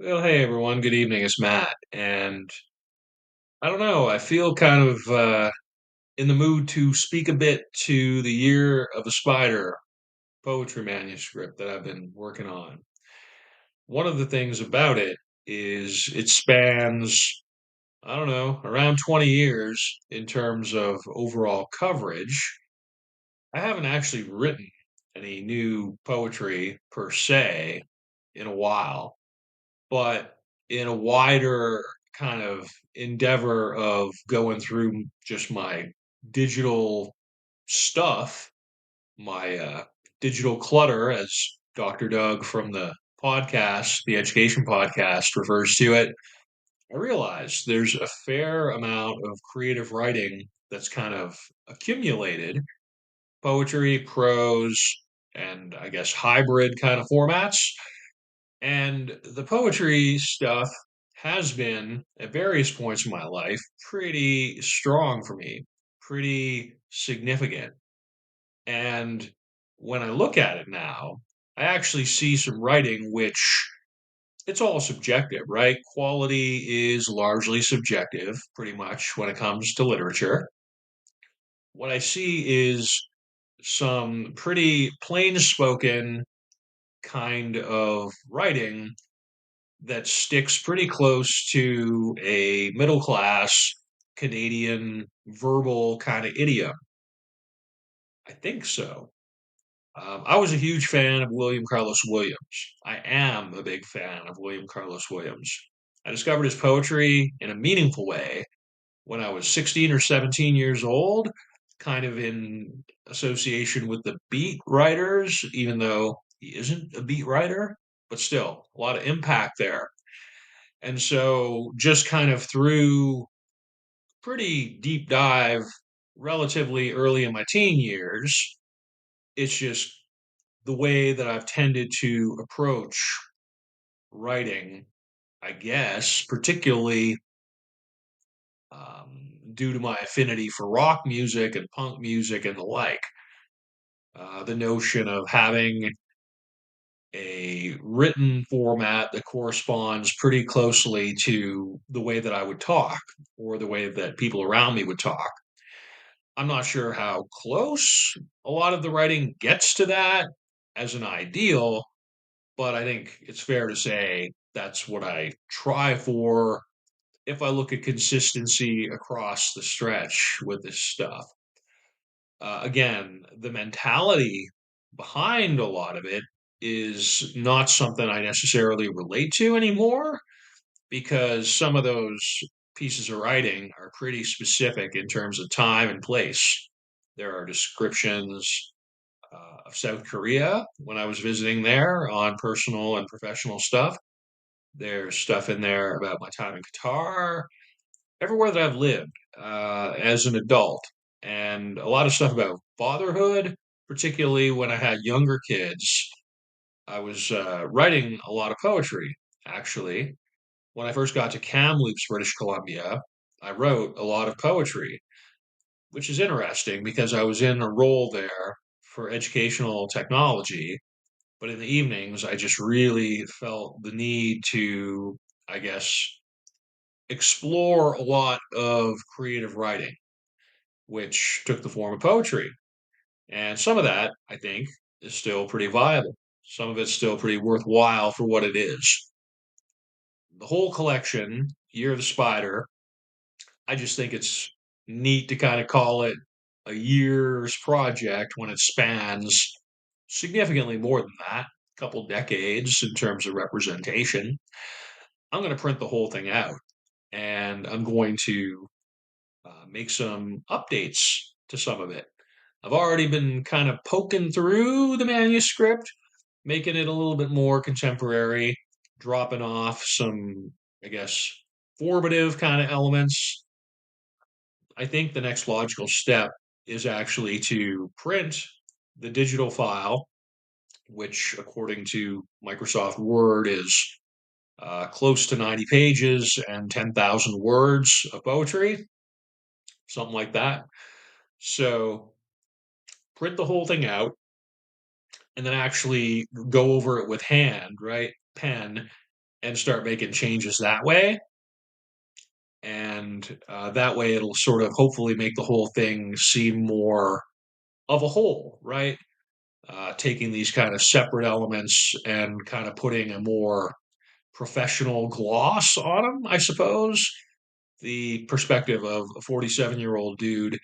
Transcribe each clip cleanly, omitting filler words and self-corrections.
Well, hey everyone, good evening. It's Matt, and I don't know, I feel kind of in the mood to speak a bit to the Year of the Spider poetry manuscript that I've been working on. One of the things about it is it spans, I don't know, around 20 years in terms of overall coverage. I haven't actually written any new poetry per se in a while, but in a wider kind of endeavor of going through just my digital stuff, my digital clutter, as Dr. Doug from the education podcast, refers to it, I realized there's a fair amount of creative writing that's kind of accumulated poetry, prose, and I guess hybrid kind of formats. And the poetry stuff has been, at various points in my life, pretty strong for me, pretty significant. And when I look at it now, I actually see some writing which it's all subjective, right? Quality is largely subjective, pretty much, when it comes to literature. What I see is some pretty plain spoken kind of writing that sticks pretty close to a middle class Canadian verbal kind of idiom. I think so. I was a huge fan of William Carlos Williams. I am a big fan of William Carlos Williams. I discovered his poetry in a meaningful way when I was 16 or 17 years old, kind of in association with the beat writers, even though he isn't a beat writer, but still a lot of impact there. And so just kind of through pretty deep dive relatively early in my teen years, it's just the way that I've tended to approach writing, I guess, particularly due to my affinity for rock music and punk music and the like. The notion of having a written format that corresponds pretty closely to the way that I would talk or the way that people around me would talk. I'm not sure how close a lot of the writing gets to that as an ideal, but I think it's fair to say that's what I try for if I look at consistency across the stretch with this stuff. Again, the mentality behind a lot of it is not something I necessarily relate to anymore because some of those pieces of writing are pretty specific in terms of time and place. There are descriptions of South Korea when I was visiting there on personal and professional stuff. There's stuff in there about my time in Qatar, everywhere that I've lived as an adult, and a lot of stuff about fatherhood, particularly when I had younger kids. I was writing a lot of poetry, actually. When I first got to Kamloops, British Columbia, I wrote a lot of poetry, which is interesting because I was in a role there for educational technology. But in the evenings, I just really felt the need to, I guess, explore a lot of creative writing, which took the form of poetry. And some of that, I think, is still pretty viable. Some of it's still pretty worthwhile for what it is. The whole collection, Year of the Spider, I just think it's neat to kind of call it a year's project when it spans significantly more than that, a couple decades in terms of representation. I'm going to print the whole thing out and I'm going to make some updates to some of it. I've already been kind of poking through the manuscript, making it a little bit more contemporary, dropping off some, I guess, formative kind of elements. I think the next logical step is actually to print the digital file, which, according to Microsoft Word, is close to 90 pages and 10,000 words of poetry, something like that. So, print the whole thing out and then actually go over it with hand, right? Pen, and start making changes that way. And that way it'll sort of hopefully make the whole thing seem more of a whole, right? Taking these kind of separate elements and kind of putting a more professional gloss on them, I suppose. The perspective of a 47-year-old dude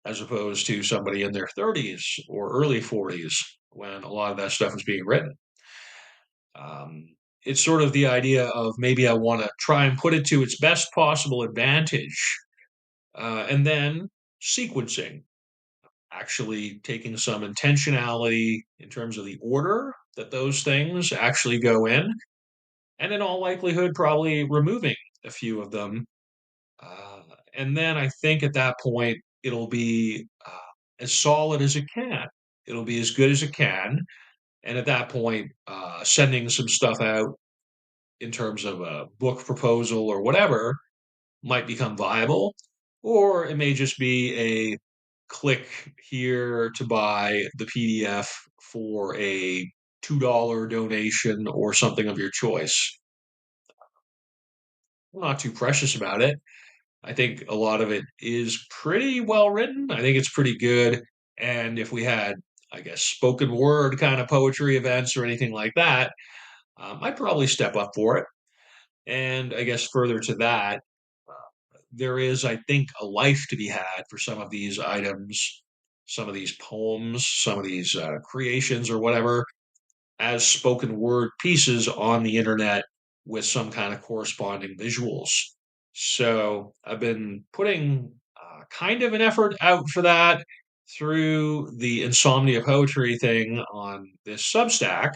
as opposed to somebody in their 30s or early 40s when a lot of that stuff is being written. Um, it's sort of the idea of maybe I want to try and put it to its best possible advantage, and then sequencing, actually taking some intentionality in terms of the order that those things actually go in, and in all likelihood, probably removing a few of them. Uh, and then I think at that point, it'll be as solid as it can. It'll be as good as it can. And at that point, sending some stuff out in terms of a book proposal or whatever might become viable, or it may just be a click here to buy the PDF for a $2 donation or something of your choice. I'm not too precious about it. I think a lot of it is pretty well written. I think it's pretty good. And if we had, I guess, spoken word kind of poetry events or anything like that, I'd probably step up for it. And I guess further to that, there is, I think, a life to be had for some of these items, some of these poems, some of these creations or whatever, as spoken word pieces on the internet with some kind of corresponding visuals. So I've been putting kind of an effort out for that through the Insomnia Poetry thing on this Substack.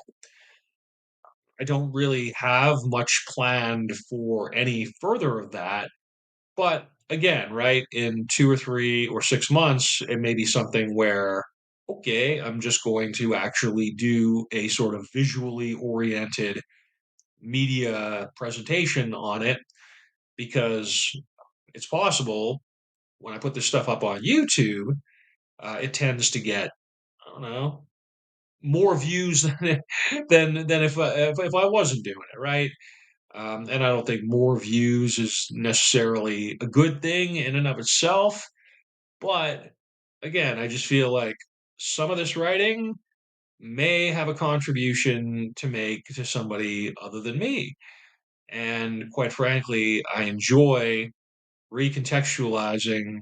I don't really have much planned for any further of that. But again, right, in 2 or 3 or 6 months, it may be something where, okay, I'm just going to actually do a sort of visually oriented media presentation on it because it's possible when I put this stuff up on YouTube, it tends to get, I don't know, more views than if I wasn't doing it, right? And I don't think more views is necessarily a good thing in and of itself. But again, I just feel like some of this writing may have a contribution to make to somebody other than me. And quite frankly, I enjoy recontextualizing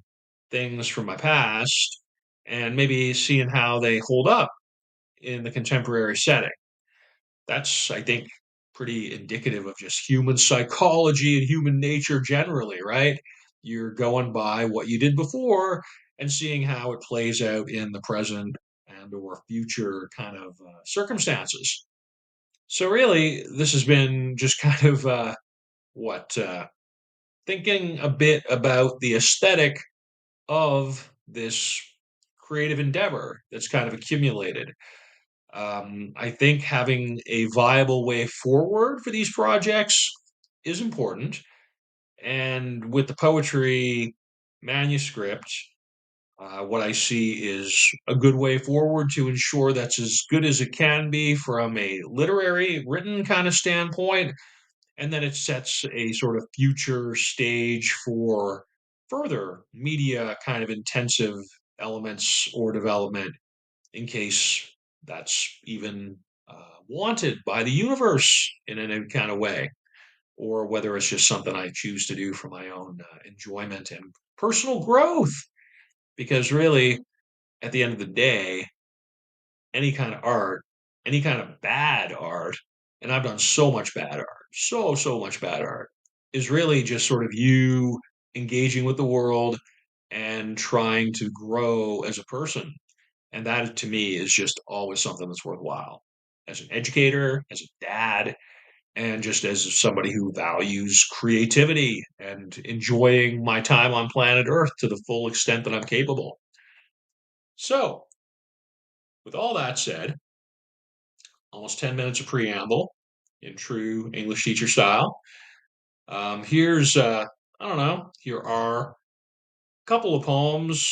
things from my past and maybe seeing how they hold up in the contemporary setting. That's, I think, pretty indicative of just human psychology and human nature generally, right? You're going by what you did before and seeing how it plays out in the present and or future kind of circumstances. So really, this has been just kind of what thinking a bit about the aesthetic of this creative endeavor that's kind of accumulated. I think having a viable way forward for these projects is important. And with the poetry manuscript, what I see is a good way forward to ensure that's as good as it can be from a literary, written kind of standpoint. And then it sets a sort of future stage for further media kind of intensive elements or development in case that's even wanted by the universe in any kind of way, or whether it's just something I choose to do for my own enjoyment and personal growth. Because really, at the end of the day, any kind of art, any kind of bad art, and I've done so much bad art, so much bad art, is really just sort of you engaging with the world and trying to grow as a person. And that to me is just always something that's worthwhile. As an educator, as a dad, and just as somebody who values creativity and enjoying my time on planet Earth to the full extent that I'm capable. So, with all that said, almost 10 minutes of preamble in true English teacher style. Here's, I don't know, here are a couple of poems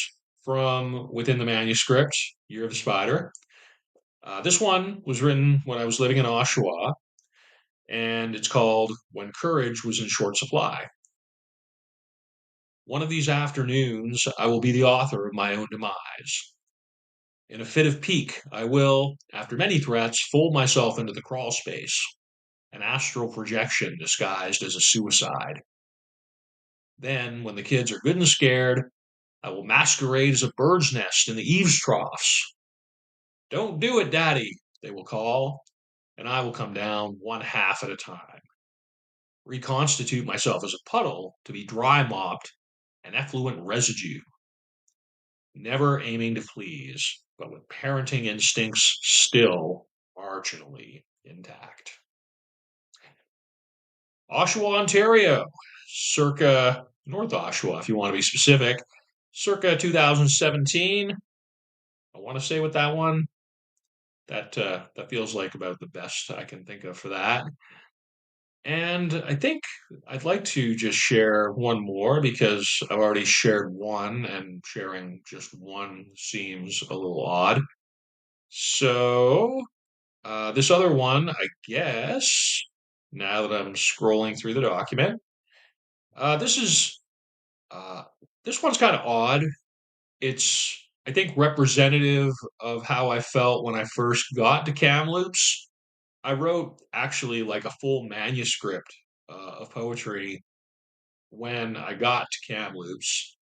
from within the manuscript, Year of the Spider. This one was written when I was living in Oshawa, and it's called When Courage Was in Short Supply. One of these afternoons, I will be the author of my own demise. In a fit of pique, I will, after many threats, fold myself into the crawl space, an astral projection disguised as a suicide. Then, when the kids are good and scared, I will masquerade as a bird's nest in the eaves troughs. Don't do it, Daddy, they will call, and I will come down one half at a time. Reconstitute myself as a puddle to be dry mopped and effluent residue, never aiming to please, but with parenting instincts still marginally intact. Oshawa, Ontario, circa North Oshawa, if you want to be specific, circa 2017. I want to say with that one, that feels like about the best I can think of for that. And I think I'd like to just share one more because I've already shared one, and sharing just one seems a little odd. So, this other one, I guess, now that I'm scrolling through the document, this is uh, this one's kind of odd. It's, I think, representative of how I felt when I first got to Kamloops. I wrote actually like a full manuscript of poetry when I got to Kamloops.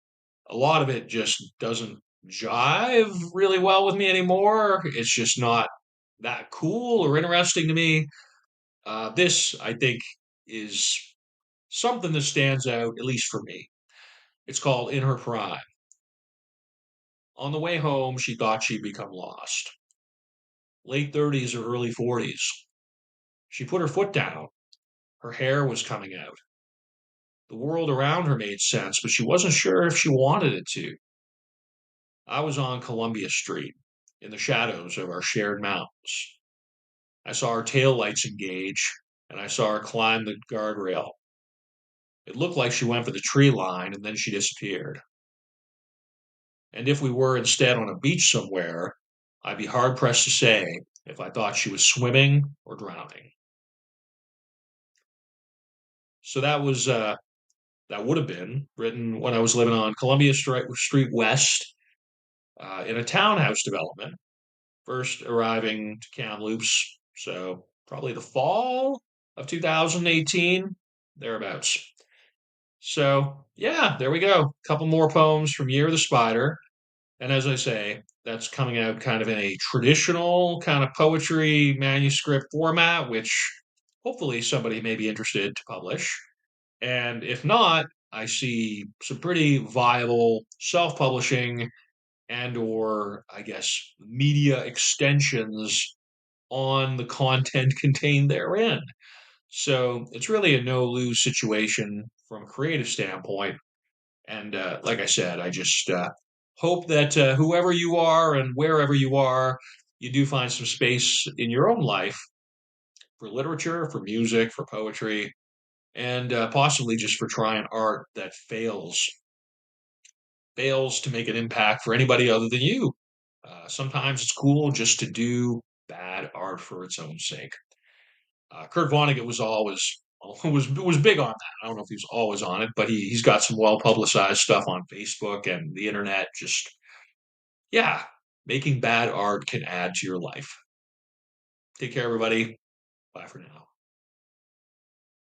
A lot of it just doesn't jive really well with me anymore. It's just not that cool or interesting to me. This, I think, is something that stands out, at least for me. It's called In Her Prime. On the way home, she thought she'd become lost. Late 30s or early 40s. She put her foot down. Her hair was coming out. The world around her made sense, but she wasn't sure if she wanted it to. I was on Columbia Street, in the shadows of our shared mountains. I saw her taillights engage, and I saw her climb the guardrail. It looked like she went for the tree line, and then she disappeared. And if we were instead on a beach somewhere, I'd be hard pressed to say if I thought she was swimming or drowning. So that would have been written when I was living on Columbia Street West in a townhouse development, first arriving to Kamloops. So probably the fall of 2018, thereabouts. So yeah, there we go. A couple more poems from Year of the Spider. And as I say, that's coming out kind of in a traditional kind of poetry manuscript format, which hopefully somebody may be interested to publish. And if not, I see some pretty viable self-publishing and or I guess media extensions on the content contained therein. So it's really a no lose situation from a creative standpoint. And like I said, I just hope that whoever you are and wherever you are, you do find some space in your own life for literature, for music, for poetry, and possibly just for trying art that fails to make an impact for anybody other than you. Sometimes it's cool just to do bad art for its own sake. Kurt Vonnegut was always was big on that. I don't know if he was always on it, but he's got some well publicized stuff on Facebook and the internet. Just yeah, making bad art can add to your life. Take care, everybody. Bye for now.